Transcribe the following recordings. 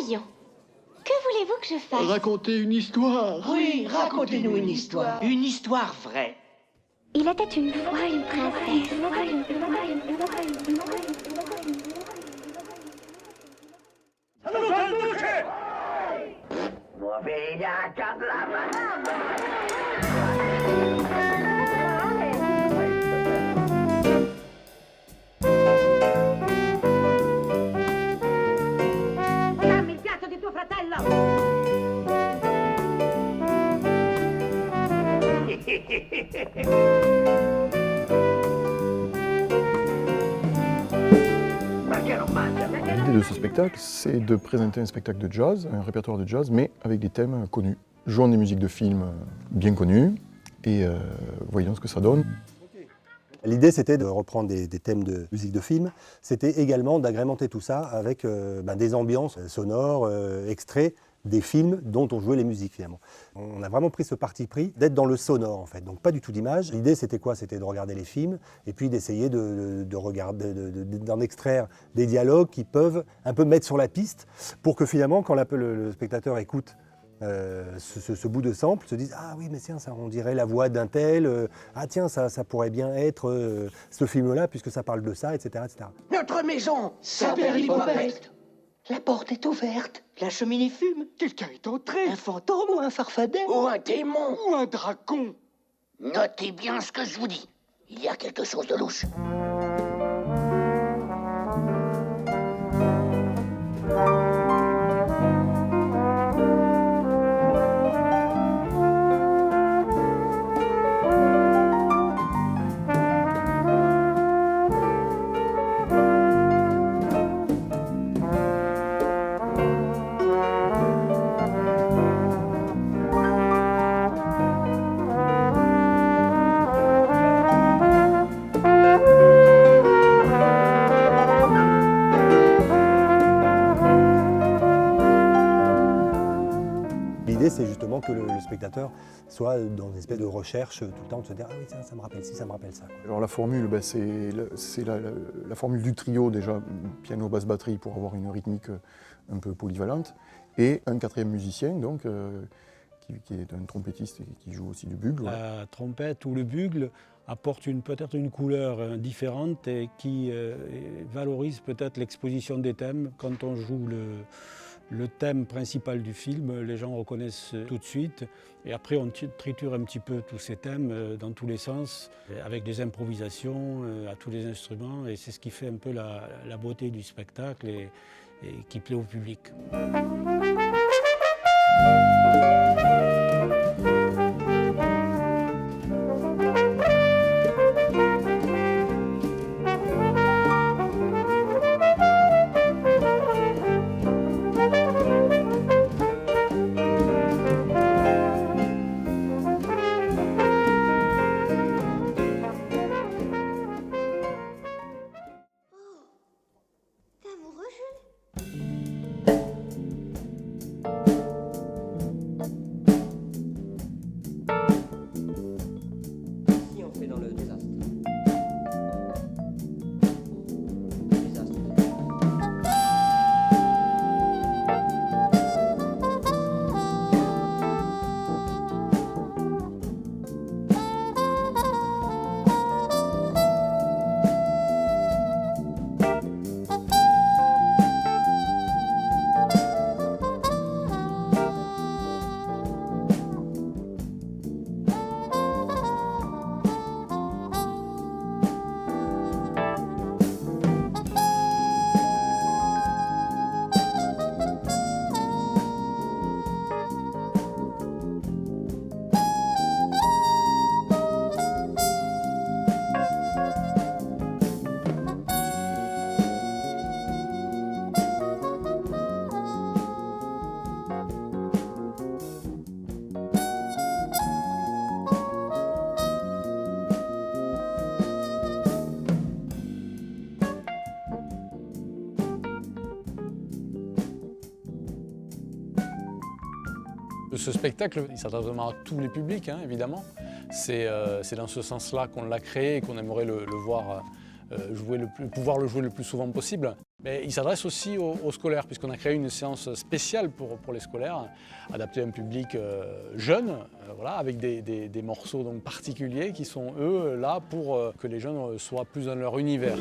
voyons. Que voulez-vous que je fasse? Raconter une histoire. Oui, racontez-nous une histoire. Une histoire vraie. Il était une fois une princesse. Dammi il piatto di tuo fratello! L'idée de ce spectacle, c'est de présenter un spectacle de jazz, un répertoire de jazz, mais avec des thèmes connus. Jouant des musiques de films bien connues, et voyons ce que ça donne. L'idée, c'était de reprendre des thèmes de musique de film. C'était également d'agrémenter tout ça avec des ambiances sonores, extraits des films dont on jouait les musiques finalement. On a vraiment pris ce parti pris d'être dans le sonore en fait, donc pas du tout d'image. L'idée c'était quoi? C'était de regarder les films et puis d'essayer d'en extraire des dialogues qui peuvent un peu mettre sur la piste pour que finalement quand le spectateur écoute ce bout de sample, se dise « Ah oui, mais tiens, ça, on dirait la voix d'un tel, ah tiens, ça pourrait bien être ce film-là, puisque ça parle de ça, etc. etc. » Notre maison Saint-Père-Lipopette. La porte est ouverte. La cheminée fume. Quelqu'un est entré. Un fantôme ou un farfadet? Ou un démon? Ou un dragon. Notez bien ce que je vous dis. Il y a quelque chose de louche. L'idée, c'est justement que le spectateur soit dans une espèce de recherche tout le temps, de se dire « Ah oui, tiens, ça me rappelle ci, ça me rappelle ça. » Alors la formule, c'est la formule du trio déjà, piano, basse, batterie, pour avoir une rythmique un peu polyvalente, et un quatrième musicien, donc, qui est un trompettiste et qui joue aussi du bugle. Ouais. La trompette ou le bugle apporte peut-être une couleur différente et qui valorise peut-être l'exposition des thèmes. Quand on joue le thème principal du film, les gens reconnaissent tout de suite. Et après, on triture un petit peu tous ces thèmes dans tous les sens, avec des improvisations à tous les instruments. Et c'est ce qui fait un peu la beauté du spectacle et qui plaît au public. T'es amoureux, Jules? Si on fait dans le désastre. Ce spectacle, il s'adresse vraiment à tous les publics, hein, évidemment. C'est dans ce sens-là qu'on l'a créé et qu'on aimerait le voir pouvoir le jouer le plus souvent possible. Mais il s'adresse aussi aux scolaires, puisqu'on a créé une séance spéciale pour les scolaires, adaptée à un public jeune, voilà, avec des morceaux donc, particuliers qui sont, eux, là pour que les jeunes soient plus dans leur univers.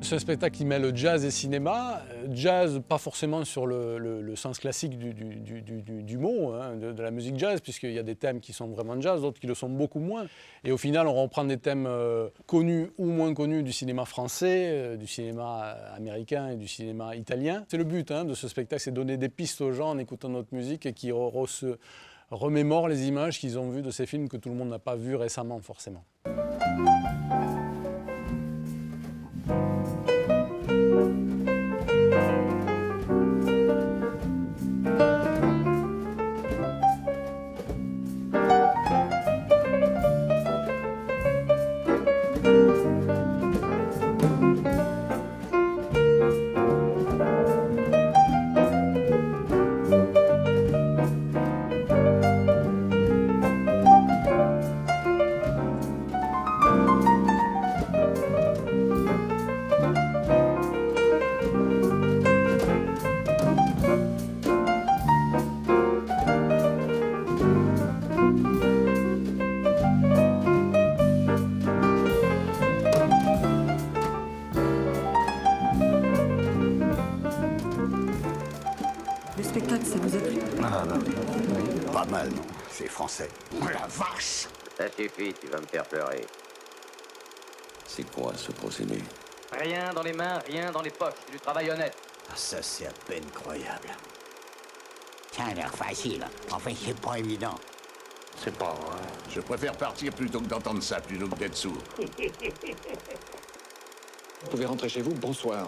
C'est un spectacle qui mêle jazz et cinéma. Jazz, pas forcément sur le sens classique du mot, hein, de la musique jazz, puisqu'il y a des thèmes qui sont vraiment jazz, d'autres qui le sont beaucoup moins. Et au final, on reprend des thèmes connus ou moins connus du cinéma français, du cinéma américain et du cinéma italien. C'est le but hein, de ce spectacle, c'est donner des pistes aux gens en écoutant notre musique et qui se remémorent les images qu'ils ont vues de ces films que tout le monde n'a pas vus récemment, forcément. Le spectacle, ça vous a plu? Ah bah oui. Pas mal, non. C'est français. Oh la vache! Ça suffit, tu vas me faire pleurer. C'est quoi ce procédé? Rien dans les mains, rien dans les poches. C'est du travail honnête. Ah, ça, c'est à peine croyable. Ça a l'air facile. Enfin, c'est pas évident. C'est pas vrai. Je préfère partir plutôt que d'entendre ça, plutôt que d'être sourd. Vous pouvez rentrer chez vous, bonsoir.